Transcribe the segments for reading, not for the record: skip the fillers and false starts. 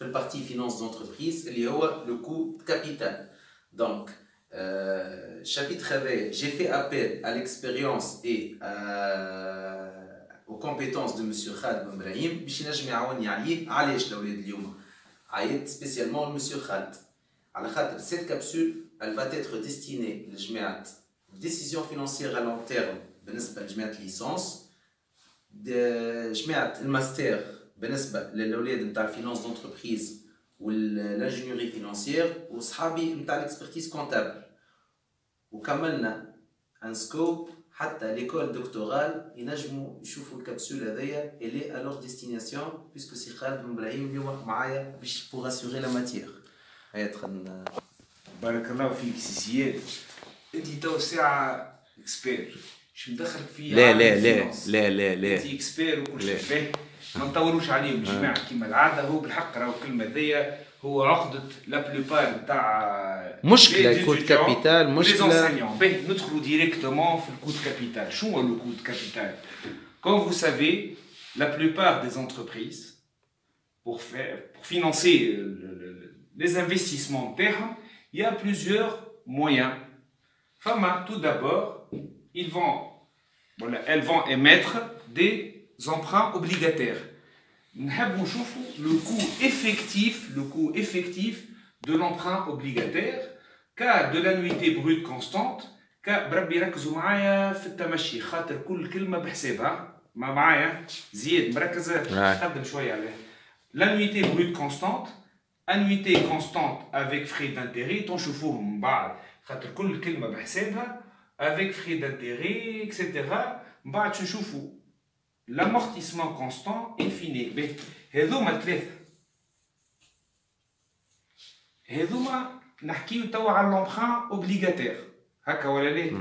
la partie finance d'entreprise, il y a le coût de capital. Donc, chapitre avait, j'ai fait appel à l'expérience et aux compétences de M. Khaled Ben Brahim باش ينجم يعاوني عليه علاش الاولاد اليوم عيطت spécialement M. Khaled على خاطر cette capsule elle va être destinée لجماعة décision financière à long terme بالنسبة لجماعة licence جماعة الماستر بالنسبة للاولاد نتاع الفينانس d'entreprise والانجينيوري فينانسيير وصحابي نتاع الاكسبرتيز كونتابل وكملنا ان سكوب حتى ليكول دكتورال ينجموا يشوفوا الكبسول هذيا اللي ا لور ديستيناسيون بيسكو سي خالد بن ابراهيم اليوم معايا باش بوغ اسيغي لا ماتيير. هيا دخلنا. بارك الله فيك سي زياد. انت تو ساعه اكسبير مش مدخل في لا لا لا لا لا لا انت اكسبير وكل شيء فيه ما نطولوش عليهم الجماعه كيما العاده. هو بالحق راهو الكلمه ذيا هو عقده لا بلوبار تاع مشكله كود كابيتال مشكله. باهي ندخلوا ديريكتومون في الكود كابيتال. شنو هو الكود كابيتال؟ Comme vous savez, la plupart des entreprises pour financer les investissements terrain, il y a plusieurs moyens. Fama, tout d'abord, elles vont émettre des emprunts obligataires. نحب نشوفوا le coût effectif de l'emprunt obligataire cas de l'annuité brute constante cas بربي ركزوا معايا في التمشي خاطر كل كلمه بحسابها ما معايا زياد مركز قدم شويه عليه. l'annuité brute constante annuité constante avec frais d'intérêt تنشوفوهم من بعد خاطر كل كلمه بحسابها avec frais d'intérêt etc. من بعد نشوفوا l'amortissement constant infini. هذوما ثلاثة. هذوما نحكيو توا على l'emprunt obligataire. هكا ولا ليه؟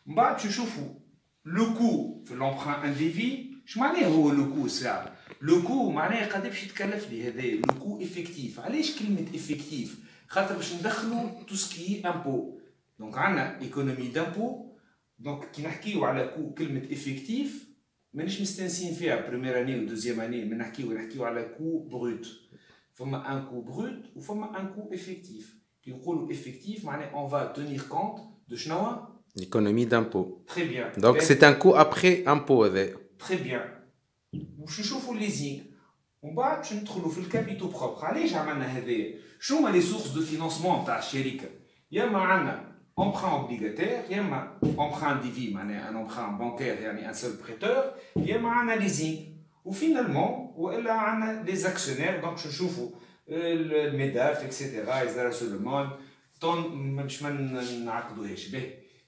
من بعد تشوفوا لو كو في l'emprunt indévi. اش معناه هو لو كو ساعة؟ لو كو معناه قد باش يتكلف لي هذا لو كو افكتيف. علاش كلمة افكتيف؟ خاطر باش ندخلوا تو سكي امبو. دونك عندنا ايكونومي دامبو. دونك كي نحكيو على كو كلمة افكتيف مانيش مستانسين فيها بريمير اني ودوزيام اني. من نحكيو على كو بروت. فما ان كو بروت وفما ان كو افكتيف. كي نقولوا افكتيف معناه اون فا تونير كونت دو شنو؟ l'économie d'impôt. Très bien. Donc c'est un coût après impôt هذا. Très bien. باش نشوفوا الليزينغ ومن بعد باش ندخلوا في الكابيتو بروبر. علاش عملنا هذايا؟ شنو هما لي سورس دو فينانسمون تاع الشركه؟ يا اما عندنا emprunt obligataire, il y a un emprunt individu, un emprunt bancaire, il y a un seul prêteur, il y a un leasing. Ou finalement, il y a des actionnaires, donc je trouve le MEDAF, etc.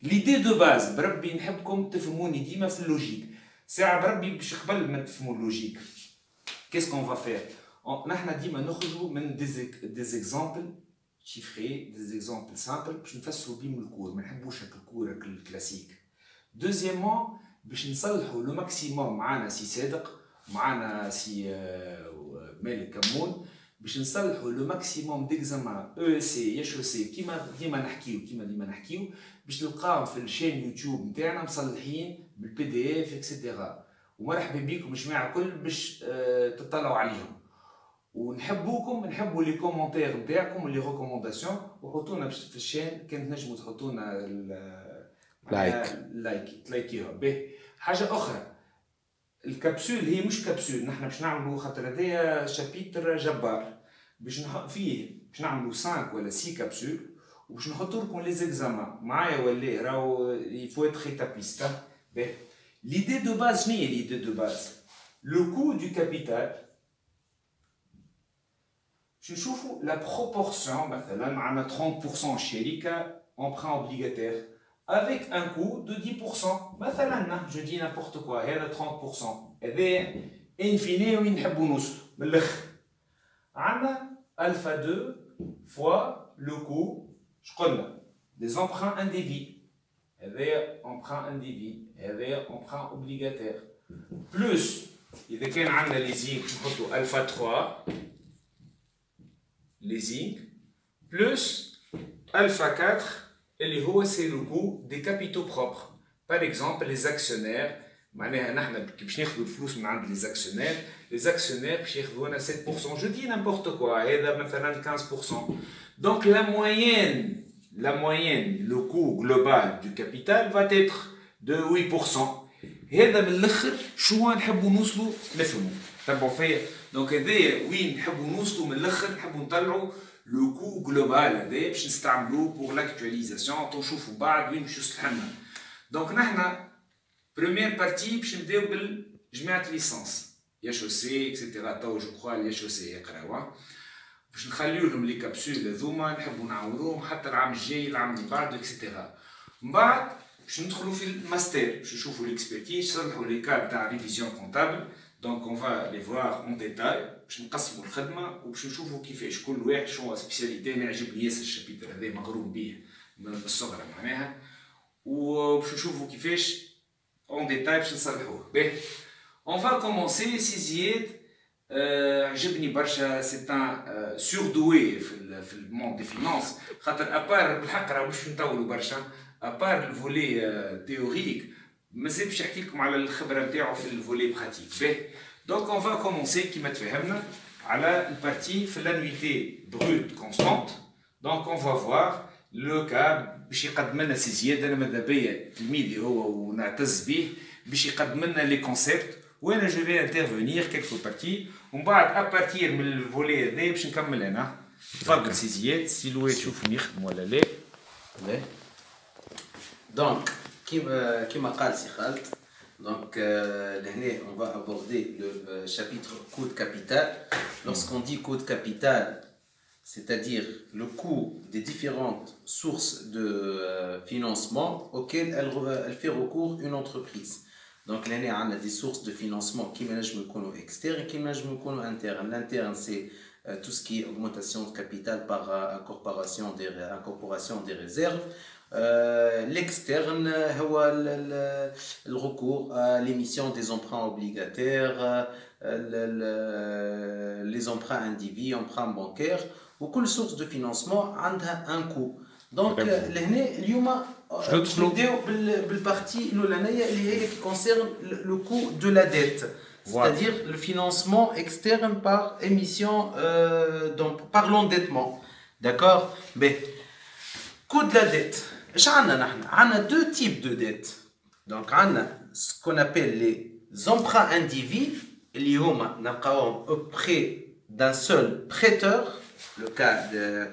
L'idée de base, بربي نحبكم تفهموني ديما في اللوجيك. ساعة بربي باش قبل ما تفهموا اللوجيك. Qu'est-ce qu'on va faire? نحن ديما نخرجوا من des exemples chiffrés, des exemples simples باش نفسروا بهم الكور. ما نحبوش هكا الكور الكلاسيك. Deuxièmement, باش نصلحوا لو ماكسيموم معانا سي صادق معانا سي مالك كمون باش نصلحوا لو ماكسيموم ديكزامان او سي اش او سي كيما ديما نحكيو باش نلقاهم في الشين يوتيوب نتاعنا مصلحين بالبي دي اف اكسيتيرا. ومرحبا بكم جماعه الكل باش تطلعوا عليهم. نحبوا لي كومونتير نتاعكم ولي ريكومونداسيون وحطونا في الشين كان تنجموا تحطوا لنا لايك تلايكيها. باهي حاجه اخرى الكبسول هي مش كبسول. نحن باش نعملوا خاطر هذايا شابيتر جبار باش باش نعملوا 5 ولا 6 كبسول وباش نحطوا لكم لي زيكزامان معايا ولا راهو يفو اتر ايتابيست. باهي l'idée de base شنو هي l'idée de base؟ le coût du capital باش نشوفوا لا بروبورسيون مثلا معنا 30% شركه emprunt obligataire avec un coût de 10%. مثلا je dis n'importe quoi هذا 30%. هذا ان فيني وين نحبوا نوصلوا من الاخر. عندنا الفا 2 فوا لو كو شقلنا des emprunts indévis. هذا emprunt indévis هذا emprunt obligataire بلس اذا كان عندنا ليزينغ نحطوا الفا 3 ليزينغ بلس الفا 4 اللي هو سي لو كو دي كابيتو بروبر. Par exemple, les actionnaires, معناها نحن باش ناخذوا الفلوس من عند les actionnaires باش ياخذونا 7%. Je dis n'importe quoi, هذا مثلا 15%. Donc la moyenne, le coût global du capital va être de 8%. هذا من الاخر شو نحبوا نوصلوا نفهموا تبعوا فيا. دونك هذايا وين نحبوا نوصلوا من الاخر، نحبوا نطلعوا لو كو جلوبال هذايا باش نستعملوه بور لاكتواليزاسيون تنشوفوا بعد وين باش يوصل لنا. دونك نحنا بروميير بارتي باش نبداو بالجماعة ليسانس ياش او سي اكسيتيرا. تو جو كخوا ياش او سي يقراوها باش نخليو لهم لي كابسول هذوما نحبوا نعاودوهم حتى العام الجاي العام اللي بعده اكسيتيرا. من بعد باش ندخلوا في الماستر باش نشوفوا ليكسبيرتيز نصلحوا لي كاد تاع ريفيزيون كونتابل. دونك اون فا لي فوار اون ديتاي باش نقسموا الخدمه وباش نشوفوا كيفاش كل واحد شنو سبيسياليتي. انا عجبني ياسر الشابيتر هذا مغروم به من الصغر معناها، وباش نشوفوا كيفاش اون ديتاي باش نصلحوه. باهي اون فا كومونسي سي زياد. عجبني برشا سي ان سوردوي في الموند دي فينانس، خاطر ابار بالحق راه باش نطولوا برشا ابار الفولي تيوريك مازال باش نحكي لكم على الخبره نتاعو في الفولي براتيك. باهي دونك اون فا كومونسي كيما تفهمنا على البارتي في لانويتي بروت كونستانت. دونك اون فا فوار لو كا باش يقدم لنا سي زياد. انا ماذا بيا تلميذي هو ونعتز به باش يقدم لنا لي كونسيبت وانا جو في انترفونير كيلكو بارتي ومن بعد ابارتير من الفولي هذا باش نكمل انا. تفضل سي زياد سي لو تشوفهم يخدم ولا لا. دونك كيما قال سي خالد، donc لهنا on va aborder le chapitre coût de capital. Lorsqu'on dit coût de capital, c'est-à-dire le coût des différentes sources de financement auxquelles elle fait recours une entreprise. Donc l'année on a des sources de financement qui نجموا يكونوا externes et qui نجموا يكونوا internes. L'interne c'est tout ce qui est augmentation de capital par incorporation des réserves. L'externe هو le recours à l'émission des emprunts obligataires, les emprunts indivis, emprunts bancaires. وكل source de financement عندها un coût. Donc لهنا اليوم نبداو بالبارتي الاولانيه اللي هي qui concerne le coût de la dette, c'est-à-dire le financement externe par émission, donc par l'endettement. D'accord? Mais coût de la dette. اش عندنا نحن؟ عندنا deux types de dettes. Donc عندنا ce qu'on appelle les emprunts indivis اللي هما نلقاوهم auprès d'un seul prêteur. Le cas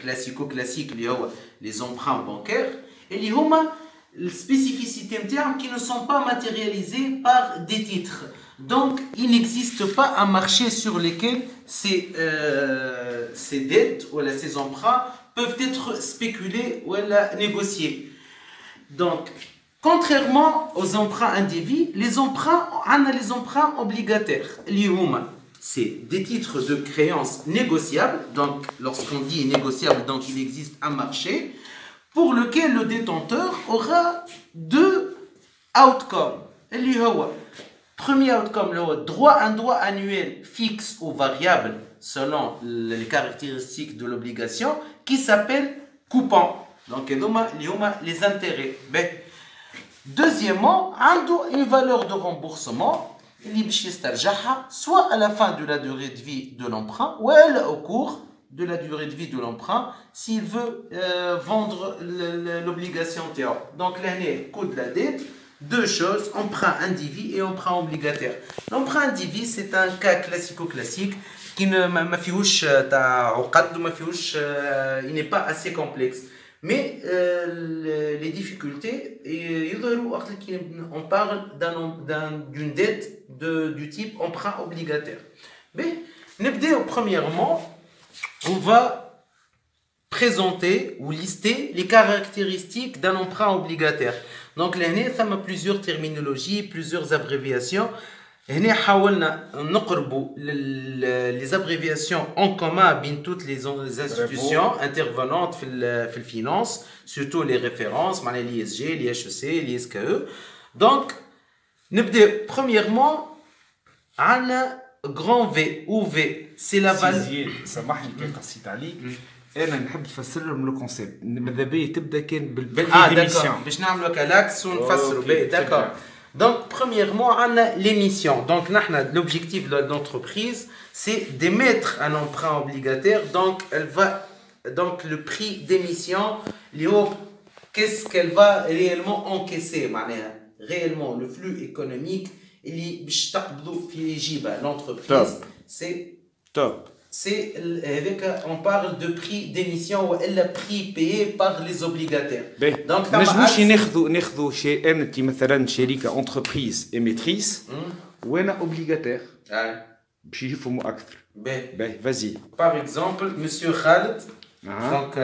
classico-classique اللي هو les emprunts bancaires اللي هما الspécificité نتاعهم qui ne sont pas matérialisés par des titres. Donc il n'existe pas un marché sur lequel ces dettes ou ces emprunts peuvent être spéculés ou négociés. Donc contrairement aux emprunts indivis, les emprunts obligataires اللي هما c'est des titres de créance négociables. Donc lorsqu'on dit négociable, donc il existe un marché pour lequel le détenteur aura deux outcomes. Premier outcome, un droit annuel fixe ou variable selon les caractéristiques de l'obligation qui s'appelle coupon. Donc les intérêts. Deuxièmement, une valeur de remboursement soit à la fin de la durée de vie de l'emprunt ou au cours de la durée de vie de l'emprunt s'il veut vendre l'obligation théorique. Donc l'année coût de la dette, deux choses, emprunt indivis et emprunt obligataire. L'emprunt indivis c'est un cas classico-classique qui ne ما فيهوش تاع عقد وما فيهوش il n'est pas assez complexe. Mais les difficultés, on parle d'une dette du type emprunt obligataire. Mais, premièrement, on va présenter ou lister les caractéristiques d'un emprunt obligataire. Donc, il y a plusieurs terminologies, plusieurs abréviations. هنا حاولنا نقربوا les abréviations en commun بين toutes les institutions intervenantes في الfinance, surtout les références معناها l'ISG, l'IHEC, l'ISKE. Donc نبدا premièrement عندنا grand V ou V, c'est la valeur. سامح لي كان قصيت عليك. انا نحب نفسر لهم لو كونسيبت. ماذا بيا تبدا كان داكور باش نعملوا كلاكس ونفسروا. داكور Donc, premièrement, on a l'émission. Donc, l'objectif de l'entreprise, c'est d'émettre un emprunt obligataire. Donc, le prix d'émission, qu'est-ce qu'elle va réellement encaisser? Réellement, le flux économique, l'entreprise, c'est Top. on parle de prix d'émission ou le prix payé par les obligataires. Donc, نجموش ناخذوا شيء انت مثلا شركه انتربريز ايميتريس وانا اوبليغاتير باش يفهموا اكثر. باهي فازي. Par exemple, monsieur Khaled. Donc,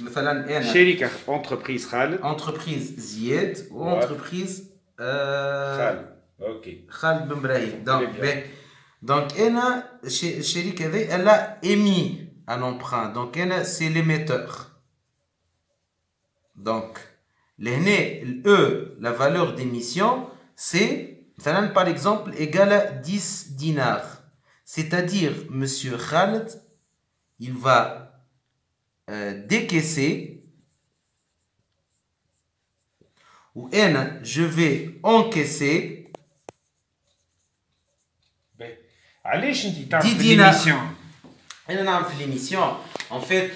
مثلا انا شركه انتربريز خالد. entreprise زياد و entreprise خالد. اوكي. خالد بن ابراهيم. Donc, الشركه هذه elle a émis un emprunt. Donc, c'est l'émetteur. Donc, la valeur d'émission, c'est, par exemple, égale à 10 dinars. C'est-à-dire, monsieur Khaled, il va décaisser, ou je vais encaisser 10 dinars. L'émission, en fait,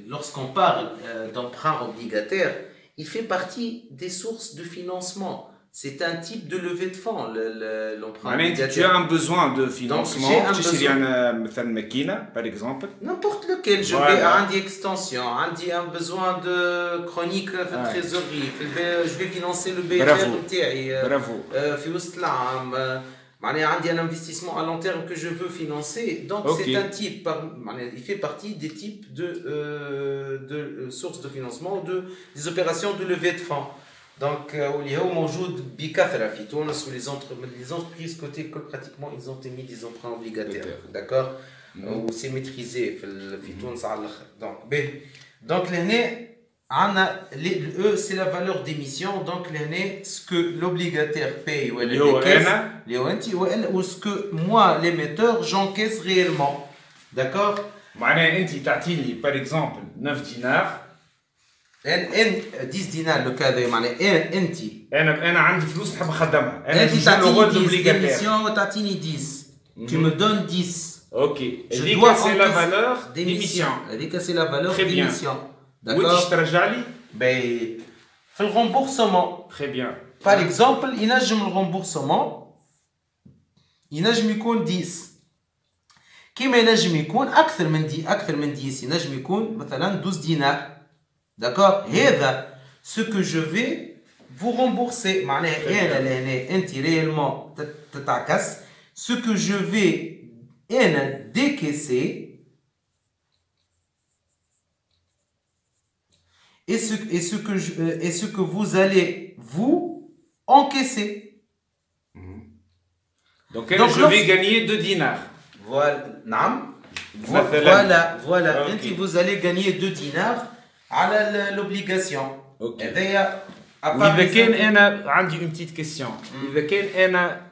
lorsqu'on parle d'emprunt obligataire, il fait partie des sources de financement. C'est un type de levée de fonds, l'emprunt obligataire. Tu as un besoin de financement, tu sais, par exemple. N'importe lequel, je vais à une extension, un besoin de chronique de trésorerie, je vais financer le BFR. Bravo. Un investissement à long terme que je veux financer. Donc, c'est un type, il fait partie des types de sources de financement, des opérations de levée de fonds. Donc, les entreprises cotées, pratiquement, ils ont émis des emprunts obligataires. D'accord? Ou c'est maîtrisé. Donc, l'année, c'est la valeur d'émission. Donc, l'année, ce que l'obligataire paye ou ce que moi, l'émetteur, j'encaisse réellement. D'accord? Par exemple, 9 dinars. 10 dinars, le cas de أنا عندي فلوس نحب نخدمها. أنا تعطيني 10. Tu me donnes 10. Ok. Je dois c'est la valeur d'émission. C'est la valeur d'émission. D'accord. في le remboursement. Très bien. Par exemple, ينجم le remboursement ينجم يكون 10. كيما ينجم يكون أكثر من 10 ينجم يكون مثلا 12 dinars. D'accord? هذا ce que je vais vous rembourser. معناها أنا أنت réellement تتعكس ce que je vais décaisser et ce que vous allez vous encaisser. Donc je vais gagner 2 dinars. Voilà. Okay. Vous allez gagner 2 dinars à l'obligation. Okay. وإذا كان أنا عندي une petite question. إذا كان أنا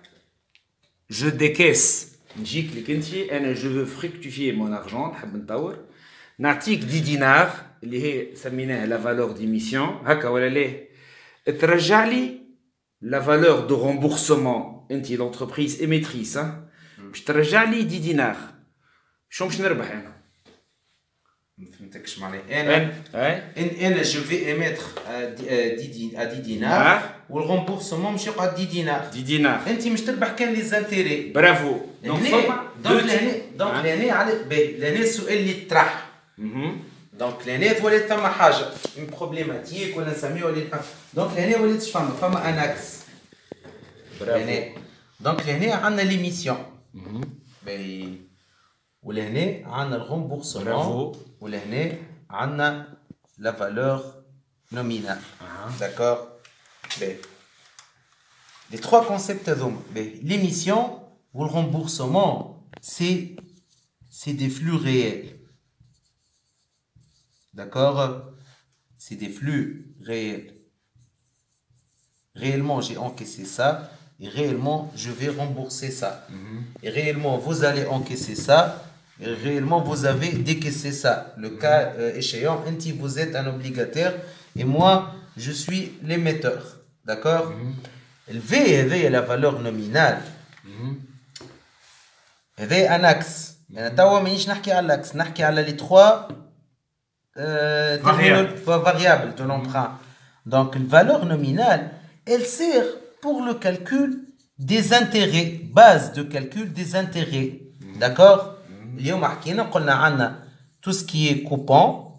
je décaisse نجيك لك أنت أنا je veux fructifier mon argent نحب نطور نعطيك 10 دينار اللي هي سميناها لا فالور ديميسيون هكا ولا ليه ترجع لي لا فالور دو رومبورسمون انت لونتربريز ايميتريس باش ترجع لي 10 دينار شو باش نربح انا ما فهمتكش معناها انا جو في ايميتر 10 دينار والرومبورسمون مش يقعد 10 دينار 10 دينار انت مش تربح كان لي زانتيري برافو دونك لهنا السؤال اللي طرح دونك لهنا ولات ثم حاجه من بروبليماتيك ولا نسميوها ولا دونك لهنا ولات فما ان اكس لهنا دونك لهنا عندنا ليميسيون باهي ولهنا عندنا الرومبورسمون ولهنا عندنا لا فالور نومينال داكور باهي les trois concepts l'émission ou le remboursement c'est des flux réels. D'accord? C'est des flux réels. Réellement, j'ai encaissé ça et réellement, je vais rembourser ça. Et réellement, vous allez encaisser ça et réellement, vous avez décaissé ça. Le cas échéant, vous êtes un obligataire et moi, je suis l'émetteur. d'accord. Le V هذايا la valeur nominale هذايا un axe. أنا توا مانيش نحكي على l'axe, نحكي على les trois variables de l'emprunt. Donc la valeur nominale, elle sert pour le calcul des intérêts, base de calcul des intérêts, d'accord. اليوم حكينا قلنا عندنا tout ce qui est coupon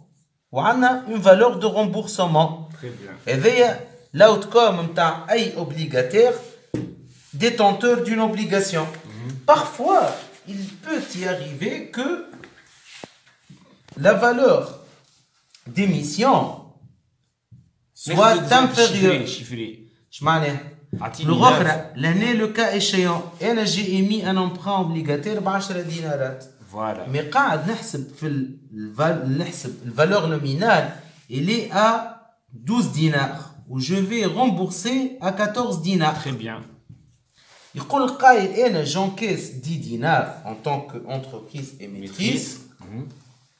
وعندنا une valeur de remboursement. هذايا l'outcome نتاع أي obligataire détenteur d'une obligation. Parfois, il peut y arriver que la valeur d'émission soit inférieure. Je l'année, le cas échéant, j'ai émis un emprunt obligataire de 10 dinars. Voilà. Mais quand la valeur nominale, elle est à 12 dinars, où je vais rembourser à 14 dinars. Très bien. يقول القائل أنا j'encaisse 10 dinars en tant qu'entreprise émettrice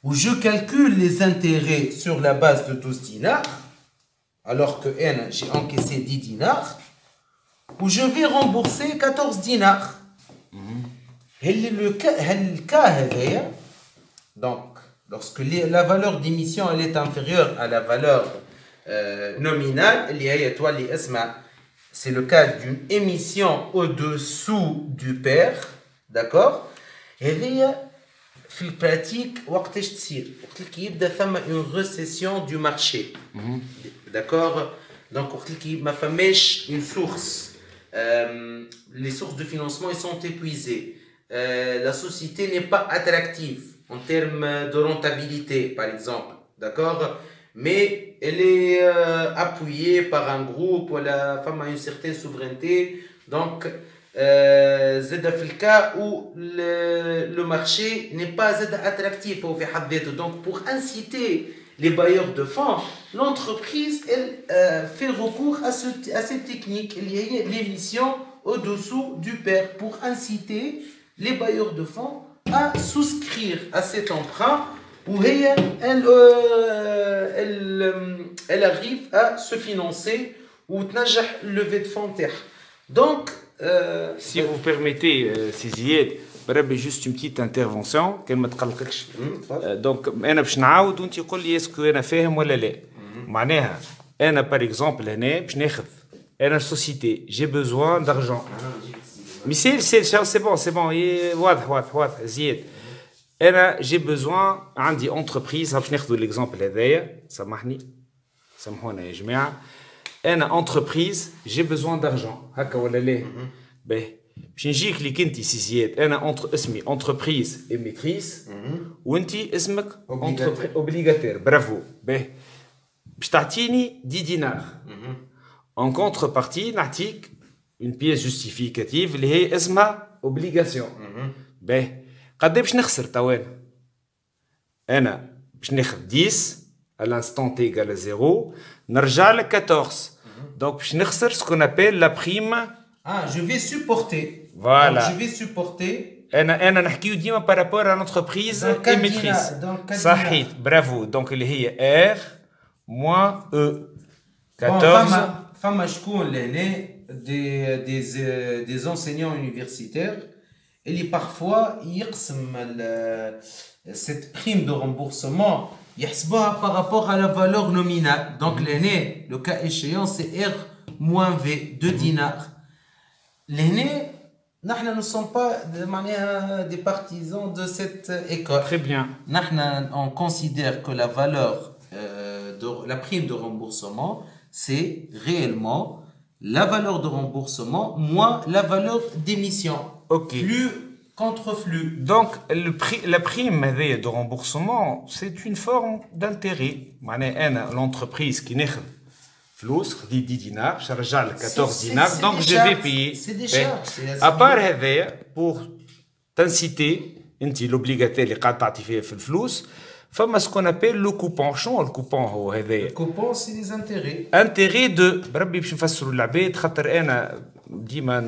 où je calcule les intérêts sur la base de 12 dinars alors que j'ai encaissé 10 dinars où je vais rembourser 14 dinars. Le cas هذايا donc lorsque la valeur d'émission elle est inférieure à la valeur nominale اللي هي تولي اسمها c'est le cas d'une émission au-dessous du pair, d'accord. Et bien, في البراتيك وقتاش تصير؟ وقت اللي يبدا ثم une récession du marché, d'accord. Donc وقت اللي ما فماش une source, les sources de financement ils sont épuisées, la société n'est pas attractive en termes de rentabilité par exemple, d'accord. Mais elle est appuyée par un groupe ou la femme a une certaine souveraineté. Donc, c'est le cas où le marché n'est pas attractif. Donc, pour inciter les bailleurs de fonds, l'entreprise elle fait recours à cette technique. Il y a l'émission au-dessous du pair pour inciter les bailleurs de fonds à souscrire à cet emprunt. Où elle arrive à se financer ou تنجح lever de fonds. Donc, si vous permettez, Sizied, juste une petite intervention qu'elle me تقلقكش. Donc أنا باش نعاود وأنت تقول لي اسكو أنا فاهم ولا لا. معناها أنا par exemple هنا باش ناخذ أنا société j'ai besoin d'argent. Mais c'est bon واضح زياد. J'ai besoin عندي entreprise باش ناخذوا l'exemple هذايا سامحونا يا جماعه انا entreprise j'ai besoin d'argent هكا ولا لا باهي باش نجيك ليك انت سي زياد انا اسمي entreprise émettrice وانت اسمك obligataire برافو باهي باش تعطيني 10 دينار en contrepartie نعطيك une pièce justificative اللي هي اسمها obligation باهي قد باش نخسر توان انا باش ناخذ 10 à l'instant t égale à 0 نرجع لك 14 donc باش نخسر ce qu'on appelle la prime. Je vais supporter. Voilà. Donc, je vais supporter. انا نحكيو ديما par rapport à l'entreprise émettrice. صحيت برافو donc اللي هي R moins E 14. فما شكون لهنا des enseignants universitaires اللي parfois يقسم cette prime de remboursement يحسبوها par rapport à la valeur nominale. Donc l'année, le cas échéant c'est R moins V 2 dinars. L'année, nous ne sommes pas des partisans de cette école. Très bien. On considère que la valeur la prime de remboursement c'est réellement la valeur de remboursement moins la valeur d'émission. Okay. Flux contre flux. Donc, la prime de remboursement, c'est une forme d'intérêt. L'entreprise qui n'a flous, 10 dinars, je rejette 14 dinars, donc je vais payer. C'est des charges. À part pour t'inciter, l'obligataire qui a fait le flous, فما ce qu'on appelle le coupon. شنو الكوبون هو هذايا؟ الكوبون سي لي انتيري. انتيري دو بربي باش نفسروا للعباد خاطر انا ديما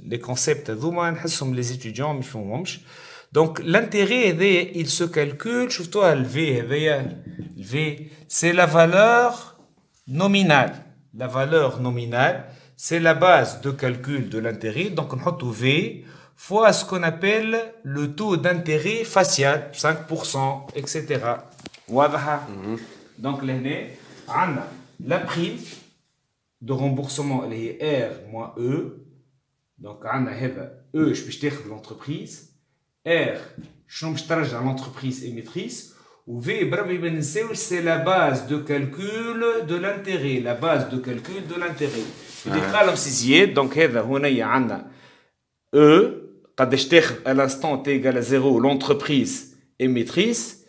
لي كونسيبت هذوما نحسهم لي ستوديون ما يفهمهمش. دونك l'intérêt هذايا il se calcule شفتوها الفي هذايا الفي سي لا فالور nominale la valeur nominale, c'est la base de calcul de l'intérêt. Donc, on met V fois ce qu'on appelle le taux d'intérêt facial, 5%, etc. واضحة. Donc, là, on a la prime de remboursement, elle est R moins E. Donc, on a E, je peux acheter l'entreprise. R, je peux acheter l'entreprise émettrice. Ou V, c'est la base de calcul de l'intérêt. La base de calcul de l'intérêt. Donc, on a E, à l'instant t égale à 0, l'entreprise émettrice.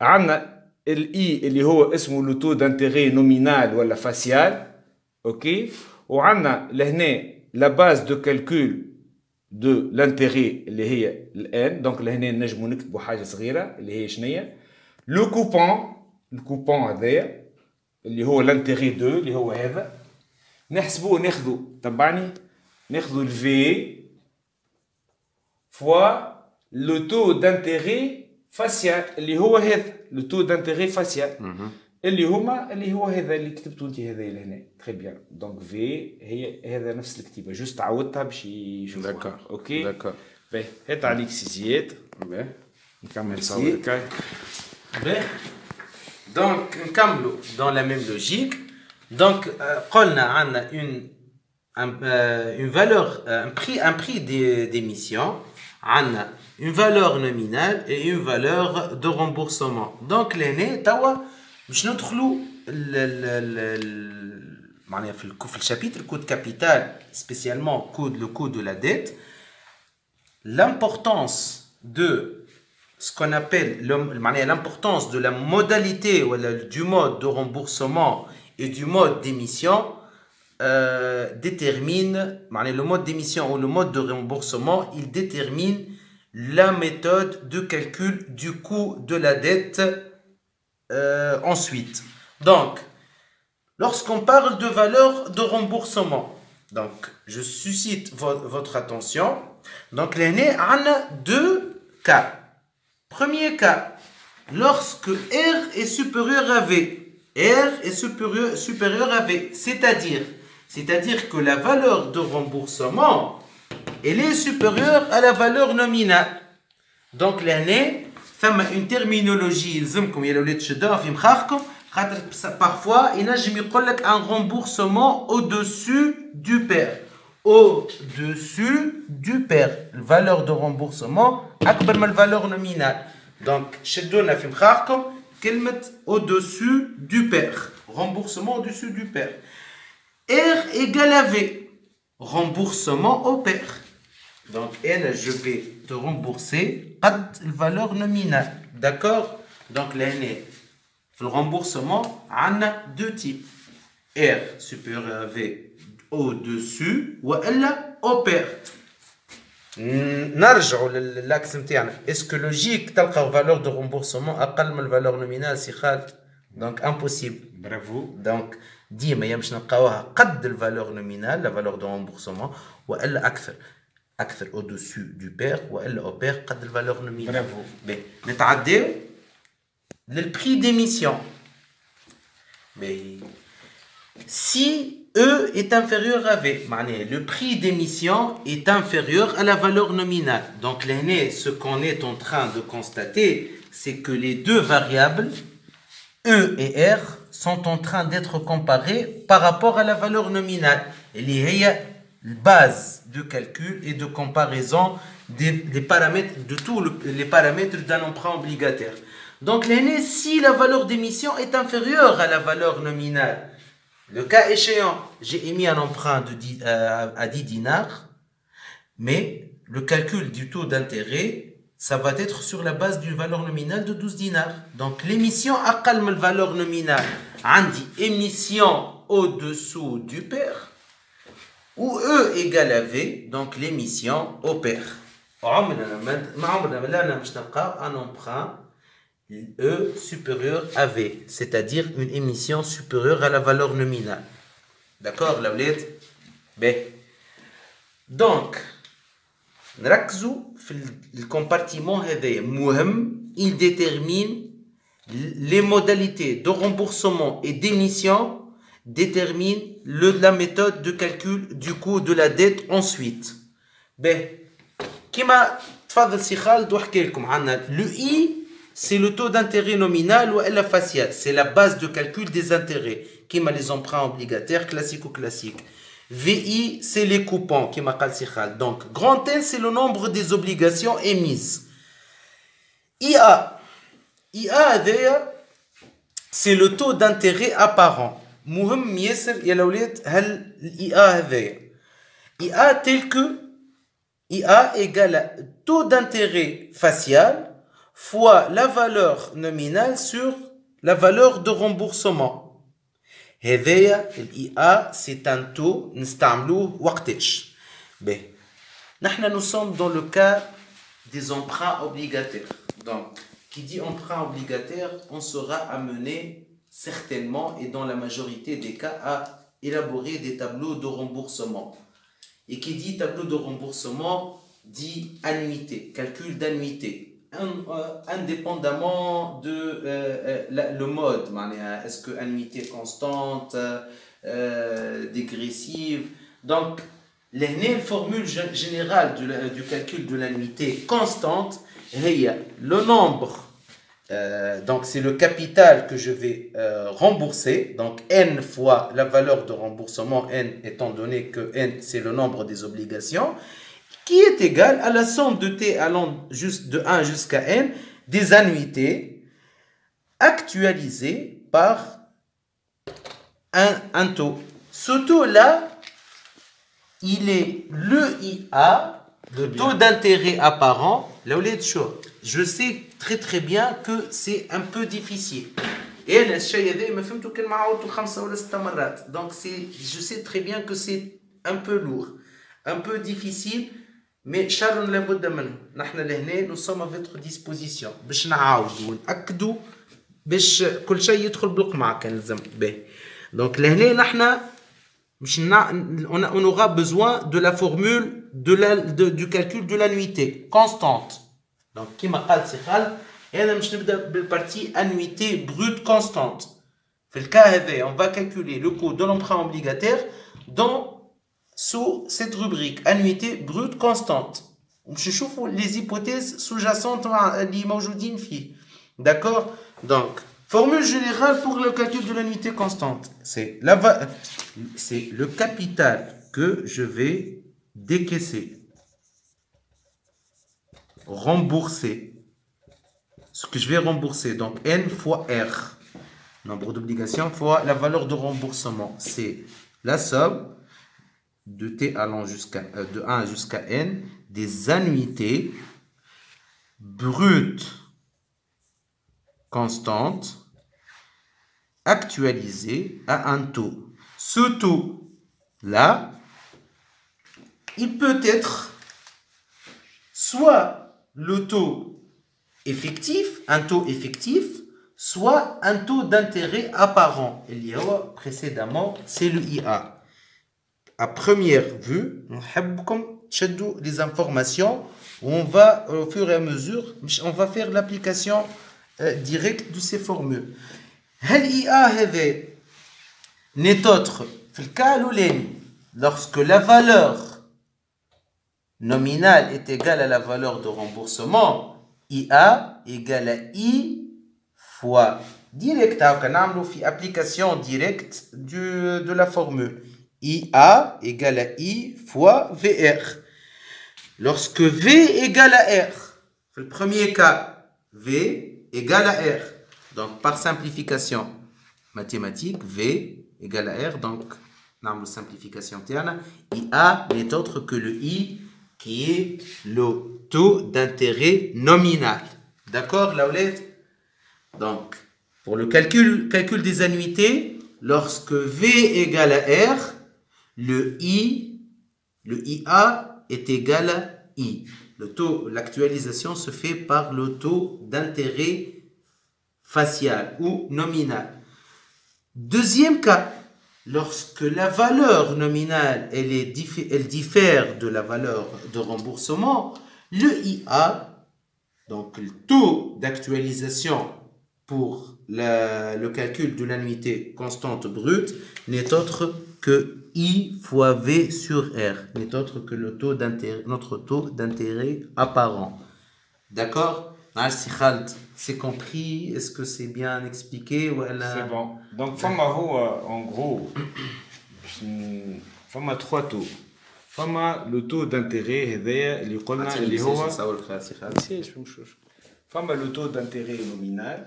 On a l'I, c'est le taux d'intérêt nominal ou facial. OK. On a la base de calcul de l'intérêt, اللي هي N. Donc, là, نجمو نكتبوا حاجة صغيرة اللي هي شنية. Le coupon هذايا اللي هو l'intérêt 2 اللي هو هذا. نحسبوه ناخذوا تبعني ناخذوا ال V fois le taux d'intérêt facial اللي هو هذا le taux d'intérêt facial اللي هو هذا اللي كتبته انت هذا لهنا très bien. Donc V هي هذا نفس الكتيبه جوست عودتها باش يشوفوها. داكور اوكي داكور. باهي هات عليك سيزيات نكمل صور هكايا. Donc, نكملوا dans la même logique. Donc, قلنا عندنا une valeur, un prix d'émission, عندنا une valeur nominale et une valeur de remboursement. Donc, l'année, توا باش ندخلوا معناها في الشابيتر كود كابيتال spécialement le coût de la dette. L'importance de ce qu'on appelle l'importance de la modalité ou du mode de remboursement et du mode d'émission détermine le mode d'émission ou le mode de remboursement, il détermine la méthode de calcul du coût de la dette ensuite. Donc, lorsqu'on parle de valeur de remboursement, donc je suscite votre attention. Donc, l'année on a deux cas. Premier cas, lorsque R est supérieur à V. R est supérieur à V, c'est-à-dire que la valeur de remboursement, elle est supérieure à la valeur nominale. Donc l'année, ثم une terminologie يلزمكم يا الاولاد تشدوها في مخاخكم خاطر parfois ينجم يقول لك un remboursement au-dessus du père. Au-dessus du père. La valeur de remboursement أكبر من valeur nominale. Donc شدونا في مخاخكم كلمة au-dessus du père. Remboursement au-dessus du père. R égale à V. Remboursement au père. Donc, N, je vais te rembourser à la valeur nominale. D'accord? Donc, l'année, le remboursement, on a deux types. R supérieur à V au-dessus ou L au père. نرجعوا للاكس نتاعنا. Est-ce que logique تلقى valeur de remboursement أقل من valeur nominale سي خالد؟ Donc, impossible. Bravo. Donc, ديما يمشي نلقاوها قد الفالور نومينال لا فالور دو رامبورسمون والا اكثر au-dessus du père والا au père قد الفالور نومينال. برافو. نتعداو للبري ديميسيون. Si E est inférieur à V, le prix d'émission est inférieur à la valeur nominale. Donc, ce qu'on est en train de constater, c'est que les deux variables, E et R, sont en train d'être comparées par rapport à la valeur nominale. Il y a la base de calcul et de comparaison des paramètres, de tous les paramètres d'un emprunt obligataire. Donc, si la valeur d'émission est inférieure à la valeur nominale, le cas échéant, j'ai émis un emprunt à 10 dinars, mais le calcul du taux d'intérêt, ça va être sur la base d'une valeur nominale de 12 dinars. Donc l'émission a calme la valeur nominale. On dit émission au-dessous du père, ou E égale à V, donc l'émission au père. Un emprunt E supérieur à V, c'est-à-dire une émission supérieure à la valeur nominale. D'accord, la ouled? B. Donc, le compartiment il détermine les modalités de remboursement et d'émission détermine la méthode de calcul du coût de la dette ensuite. Ben, كما تفضل سي خالد وحكي لكم عندنا le I c'est le taux d'intérêt nominal ou la faciale, c'est la base de calcul des intérêts, كما les emprunts obligataires classiques ou classiques. VI c'est les coupons, كما قال سي خالد. Donc grand N c'est le nombre des obligations émises. IA هذايا c'est le taux d'intérêt apparent. مهم ياسر يا الاولاد هل IA هذايا IA tel que IA égale taux d'intérêt facial fois la valeur nominale sur la valeur de remboursement. هذايا IA c'est un taux نستعملوه وقتاش. Ben, nous sommes dans le cas des emprunts obligataires. Donc, qui dit emprunt obligataire, on sera amené certainement et dans la majorité des cas à élaborer des tableaux de remboursement. Et qui dit tableau de remboursement dit annuité, calcul d'annuité, indépendamment de le mode. Est-ce que annuité constante, dégressive. Donc, la formule générale du calcul de l'annuité constante, le nombre, donc c'est le capital que je vais rembourser, donc n fois la valeur de remboursement, n étant donné que n c'est le nombre des obligations, qui est égal à la somme de t allant de 1 jusqu'à n des annuités actualisées par un taux. Ce taux-là, il est le IA, le taux d'intérêt apparent. Je sais très bien que c'est un peu difficile. Et donc je sais très bien que c'est un peu lourd, un peu difficile, mais nous sommes à votre disposition. Donc on aura besoin de la formule du calcul de l'annuité constante. Donc, qui m'a dit c'est la partie annuité brute constante. Dans le cas on va calculer le coût de l'emprunt obligataire sous cette rubrique annuité brute constante. Je vois les hypothèses sous-jacentes qui sont ici. D'accord? Donc, formule générale pour le calcul de l'annuité constante. C'est le capital que je vais décaisser, rembourser. Ce que je vais rembourser, donc N fois R, nombre d'obligations fois la valeur de remboursement. C'est la somme de T allant de 1 jusqu'à N des annuités brutes constantes actualisées à un taux. Ce taux-là, il peut être soit le taux effectif, un taux effectif, soit un taux d'intérêt apparent. Il y a précédemment, c'est le IA. À première vue, les informations, on va au fur et à mesure, on va faire l'application directe de ces formules. l'IA n'est autre que le cas lorsque la valeur nominale est égale à la valeur de remboursement, IA égale à I fois direct, application directe de la formule. IA égale à I fois VR. Lorsque V égale à R, le premier cas, V égale à R. Donc par simplification mathématique, V égale à R, donc la simplification terne, IA n'est autre que le I qui est le taux d'intérêt nominal. D'accord, Laoulette? Donc, pour le calcul des annuités, lorsque V égale à R, le IA est égal à I. L'actualisation se fait par le taux d'intérêt facial ou nominal. Deuxième cas, lorsque la valeur nominale elle diffère de la valeur de remboursement, le IA, donc le taux d'actualisation pour le calcul d'une annuité constante brute n'est autre que I fois V sur R, n'est autre que notre taux d'intérêt apparent. D'accord? C'est compris? Est-ce que c'est bien expliqué? C'est bon. Donc, en gros, فما trois taux. فما le taux d'intérêt هذايا اللي قلنا اللي هو فما le taux d'intérêt nominal.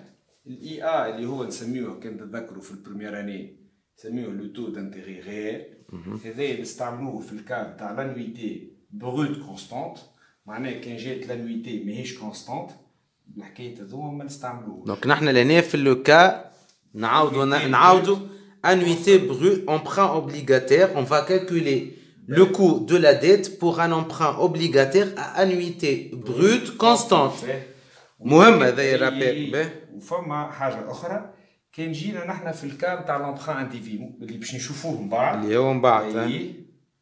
الاي ا اللي هو نسميوه كان تذكروا في البريمير اني نسميوه لو تو دانتيري ريال. هذا نستعملوه في الكاد تاع لانويتي بروت كونستانت، معناه كان جات لانويتي ماهيش كونستانت الحكايه هذوما ما نستعملوهوش. دونك نحن لهنا في لو كا نعاودوا annuité brute, emprunt obligataire, on va calculer le coût de la dette pour un emprunt obligataire à annuité brute constante. مهم هذا يرابيل. وفما حاجه اخرى كان جينا نحن في الكام تاع لونبران انديفيدو اللي باش نشوفوه من بعد اللي هو من بعد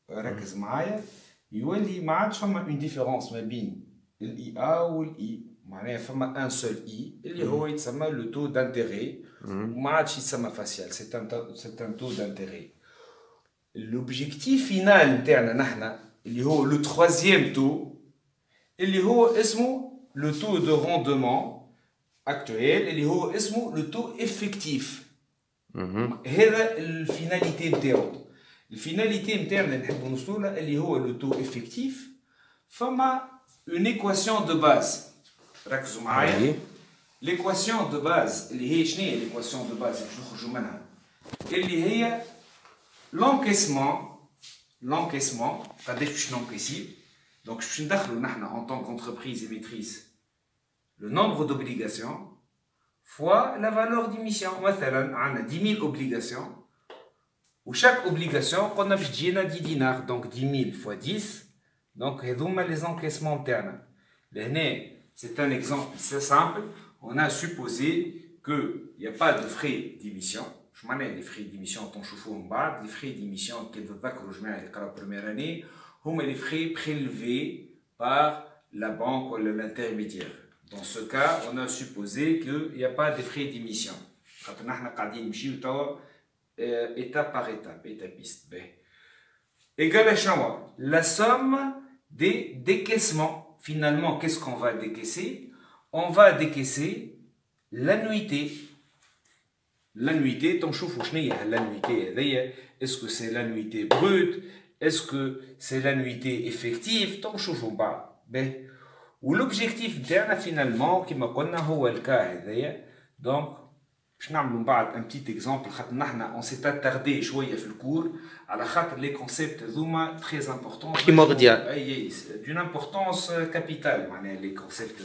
ركز معايا، يولي ما عادش فما اون ديفيرونس ما بين الاي ا والاي، معناها فما ان سول اي اللي هو يتسمى لو تو دانتيري وما عادش يتسمى فاسيال، سي ان تو دانتيري. لوبجيكتيف فينال نتاعنا نحن اللي هو لو تروازيام تو اللي هو اسمه le taux de rendement actuel اللي هو اسمه le taux effectif. هذا الفيناليتي نتاعو. الفيناليتي نتاعنا اللي نحبوا نوصلوا لها اللي هو le taux effectif. فما une équation de base. ركزوا معايا. l'équation de base اللي هي شنو هي l'équation de base باش نخرجوا منها؟ اللي هي l'encaissement قداش باش ننكسي. Donc, je suis en tant qu'entreprise émettrice le nombre d'obligations fois la valeur d'émission. مثلا on a 10 000 obligations où chaque obligation on a 10 dinars, donc 10 000 fois 10, donc هذوما les encaissements internes. C'est un exemple simple. On a supposé qu'il n'y a pas de frais d'émission. Je m'en ai les frais d'émission ton chauffe-eau en bas, les frais d'émission qui je mets à la première année. Les frais prélevés par la banque ou l'intermédiaire. Dans ce cas, on a supposé qu'il n'y a pas de frais d'émission. Étape par étape, étapiste. Égal à la somme des décaissements. Finalement, qu'est-ce qu'on va décaisser? On va décaisser l'annuité. L'annuité, l'annuité, est-ce que c'est l'annuité brute? Est-ce que c'est l'annuité effective? Donc, je ne sais pas. Ou l'objectif finalement, qui m'a connu, c'est le cas. Donc, je vais vous faire un petit exemple. On s'est attardé dans le cours à les concepts très importants. Primordial. D'une importance capitale. Les concepts